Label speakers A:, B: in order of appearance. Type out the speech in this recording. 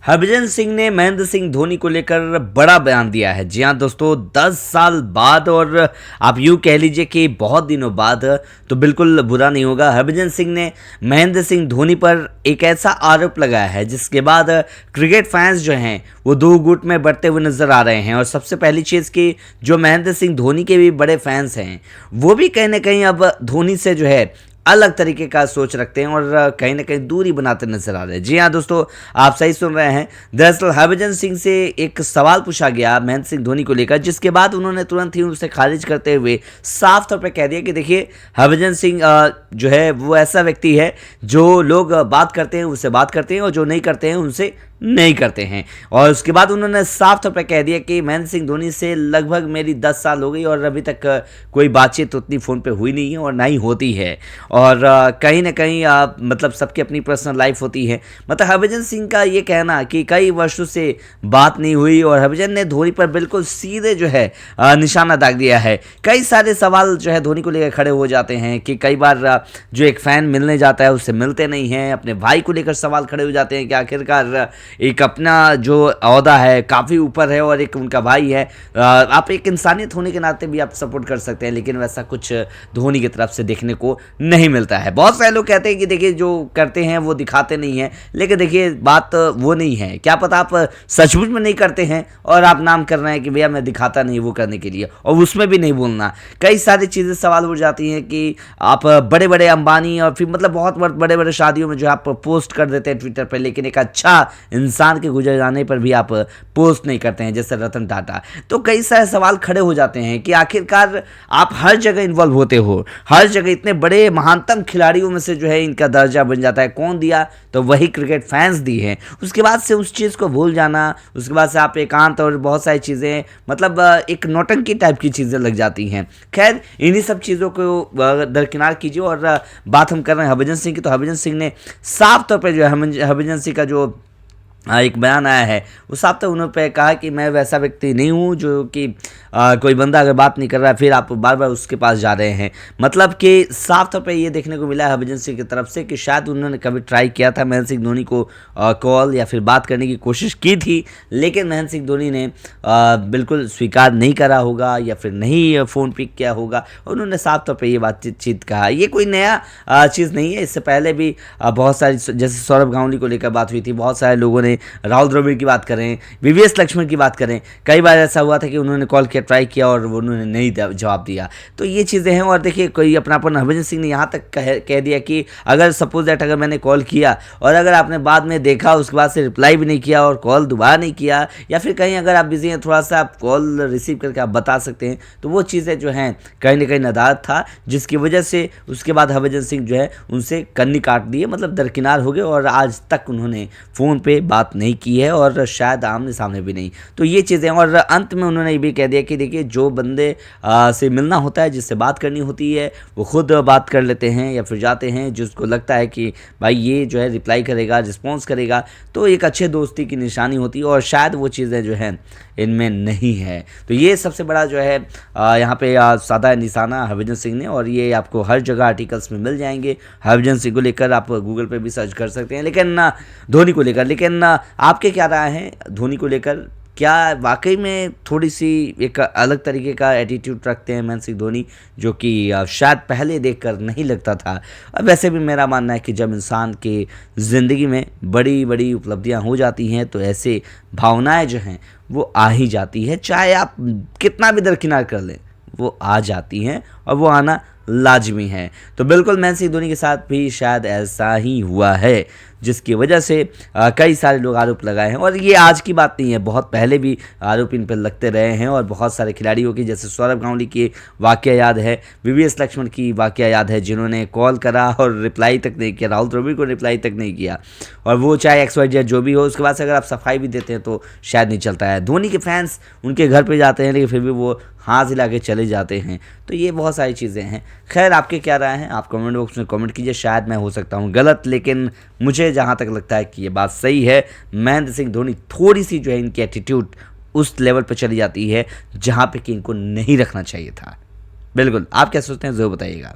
A: हरभजन सिंह ने महेंद्र सिंह धोनी को लेकर बड़ा बयान दिया है। जी हाँ दोस्तों, 10 साल बाद और आप यूँ कह लीजिए कि बहुत दिनों बाद, तो बिल्कुल बुरा नहीं होगा। हरभजन सिंह ने महेंद्र सिंह धोनी पर एक ऐसा आरोप लगाया है जिसके बाद क्रिकेट फैंस जो हैं वो दो गुट में बढ़ते हुए नजर आ रहे हैं। और सबसे पहली चीज़ कि जो महेंद्र सिंह धोनी के भी बड़े फैंस हैं वो भी कहीं ना कहीं अब धोनी से जो है अलग तरीके का सोच रखते हैं और कहीं ना कहीं दूरी बनाते नजर आ रहे हैं। जी हाँ दोस्तों, आप सही सुन रहे हैं। दरअसल हरभजन सिंह से एक सवाल पूछा गया महेंद्र सिंह धोनी को लेकर, जिसके बाद उन्होंने तुरंत ही उसे खारिज करते हुए साफ तौर पर कह दिया कि देखिए, हरभजन सिंह जो है वो ऐसा व्यक्ति है जो लोग बात करते हैं उससे बात करते हैं और जो नहीं करते हैं उनसे नहीं करते हैं। और उसके बाद उन्होंने साफ तौर पर कह दिया कि महेंद्र सिंह धोनी से लगभग मेरी 10 साल हो गई और अभी तक कोई बातचीत उतनी फ़ोन पे हुई नहीं है और ना ही होती है। और कहीं ना कहीं मतलब सबकी अपनी पर्सनल लाइफ होती है। मतलब हरभजन सिंह का ये कहना कि कई वर्षों से बात नहीं हुई और हरभजन ने धोनी पर बिल्कुल सीधे जो है निशाना दाग दिया है। कई सारे सवाल जो है धोनी को लेकर खड़े हो जाते हैं कि कई बार जो एक फ़ैन मिलने जाता है उससे मिलते नहीं हैं। अपने भाई को लेकर सवाल खड़े हो जाते हैं कि आखिरकार एक अपना जो ओहदा है काफ़ी ऊपर है और एक उनका भाई है। आप एक इंसानियत होने के नाते भी आप सपोर्ट कर सकते हैं, लेकिन वैसा कुछ धोनी की तरफ से देखने को नहीं मिलता है। बहुत सारे लोग कहते हैं कि देखिए जो करते हैं वो दिखाते नहीं हैं, लेकिन देखिए बात वो नहीं है। क्या पता आप सचमुच में नहीं करते हैं और आप नाम कर रहे हैं कि भैया मैं दिखाता नहीं वो करने के लिए, और उसमें भी नहीं बोलना। कई सारी चीज़ें सवाल हो जाती हैं कि आप बड़े बड़े अंबानी और फिर मतलब बहुत बड़े बड़े शादियों में जो आप पोस्ट कर देते हैं ट्विटर पर, लेकिन एक अच्छा इंसान के गुजर जाने पर भी आप पोस्ट नहीं करते हैं, जैसे रतन टाटा। तो कई सारे सवाल खड़े हो जाते हैं कि आखिरकार आप हर जगह इन्वॉल्व होते हो, हर जगह इतने बड़े महानतम खिलाड़ियों में से जो है इनका दर्जा बन जाता है। कौन दिया? तो वही क्रिकेट फैंस दी हैं। उसके बाद से उस चीज़ को भूल जाना, उसके बाद से आप एकांत और बहुत सारी चीज़ें मतलब एक नौटंकी टाइप की चीज़ें लग जाती हैं। खैर, इन्हीं सब चीज़ों को दरकिनार कीजिए और बात हम कर रहे हैं हरभजन सिंह की। तो हरभजन सिंह ने साफ तौर पर जो है हरभजन सिंह का जो एक बयान आया है उस साफ तो उन्होंने कहा कि मैं वैसा व्यक्ति नहीं हूँ जो कि कोई बंदा अगर बात नहीं कर रहा है फिर आप बार बार उसके पास जा रहे हैं। मतलब कि साफ तौर पे ये देखने को मिला है हरभजन सिंह की तरफ से कि शायद उन्होंने कभी ट्राई किया था महेंद्र सिंह धोनी को कॉल या फिर बात करने की कोशिश की थी, लेकिन महेंद्र सिंह धोनी ने बिल्कुल स्वीकार नहीं करा होगा या फिर नहीं फ़ोन पिक किया होगा। उन्होंने साफ तौर पर ये बातचीत कहा। ये कोई नया चीज़ नहीं है, इससे पहले भी बहुत सारी जैसे सौरभ गांगुली को लेकर बात हुई थी, बहुत सारे लोगों ने राहुल द्रविड़ की बात करें, वीवीएस लक्ष्मण की बात करें, कई बार ऐसा हुआ था कि उन्होंने कॉल किया, ट्राई किया और उन्होंने नहीं जवाब दिया। तो ये चीज़ें हैं। और देखिए कोई अपनापन हरभजन सिंह ने यहाँ तक कह दिया कि अगर सपोज दैट अगर मैंने कॉल किया और अगर आपने बाद में देखा उसके बाद से रिप्लाई भी नहीं किया और कॉल दोबारा नहीं किया, या फिर कहीं अगर आप बिजी हैं थोड़ा सा आप कॉल रिसीव करके आप बता सकते हैं, तो वो चीज़ें जो हैं कहीं ना कहीं नदारद था, जिसकी वजह से उसके बाद हरभजन सिंह जो है उनसे कन्नी काट दिए, मतलब दरकिनार हो गए और आज तक उन्होंने फ़ोन पे बात नहीं की है और शायद आमने सामने भी नहीं। तो ये चीज़ें, और अंत में उन्होंने ये भी कह दिया कि देखिए जो बंदे से मिलना होता है, जिससे बात करनी होती है, वो खुद बात कर लेते हैं या फिर जाते हैं जिसको लगता है कि भाई ये जो है रिप्लाई करेगा, रिस्पॉन्स करेगा, तो एक अच्छे दोस्ती की निशानी होती है और शायद वो चीज़ें जो हैं इनमें नहीं है। तो ये सबसे बड़ा जो है यहाँ पे साधा निशाना हरभजन सिंह ने, और ये आपको हर जगह आर्टिकल्स में मिल जाएंगे। हरभजन सिंह को लेकर आप गूगल पे भी सर्च कर सकते हैं, लेकिन धोनी को लेकर, लेकिन आपके क्या राय है धोनी को लेकर? क्या वाकई में थोड़ी सी एक अलग तरीके का एटीट्यूड रखते हैं महेंद्र सिंह धोनी, जो कि शायद पहले देखकर नहीं लगता था? अब वैसे भी मेरा मानना है कि जब इंसान के ज़िंदगी में बड़ी बड़ी उपलब्धियां हो जाती हैं तो ऐसे भावनाएं जो हैं वो आ ही जाती है, चाहे आप कितना भी दरकिनार कर लें वो आ जाती हैं और वो आना लाजमी है। तो बिल्कुल महेंद्र सिंह धोनी के साथ भी शायद ऐसा ही हुआ है, जिसकी वजह से कई सारे लोग आरोप लगाए हैं। और ये आज की बात नहीं है, बहुत पहले भी आरोप इन पर लगते रहे हैं और बहुत सारे खिलाड़ियों की, जैसे सौरभ गांगुली की वाकया याद है, वीवीएस लक्ष्मण की वाकया याद है, जिन्होंने कॉल करा और रिप्लाई तक नहीं किया, राहुल द्रविड़ को रिप्लाई तक नहीं किया, और वो चाहे XYZ जो भी हो, उसके बाद से अगर आप सफाई भी देते हैं तो शायद नहीं चलता है। धोनी के फैंस उनके घर पर जाते हैं लेकिन फिर भी वो हाथ हिला के चले जाते हैं। तो ये बहुत सारी चीज़ें हैं। खैर, आपके क्या राय हैं आप कमेंट बॉक्स में कमेंट कीजिए। शायद मैं हो सकता हूँ गलत, लेकिन मुझे जहाँ तक लगता है कि ये बात सही है। महेंद्र सिंह धोनी थोड़ी सी जो है इनकी एटीट्यूड उस लेवल पर चली जाती है जहाँ पे कि इनको नहीं रखना चाहिए था। बिल्कुल, आप क्या सोचते हैं ज़रूर बताइएगा।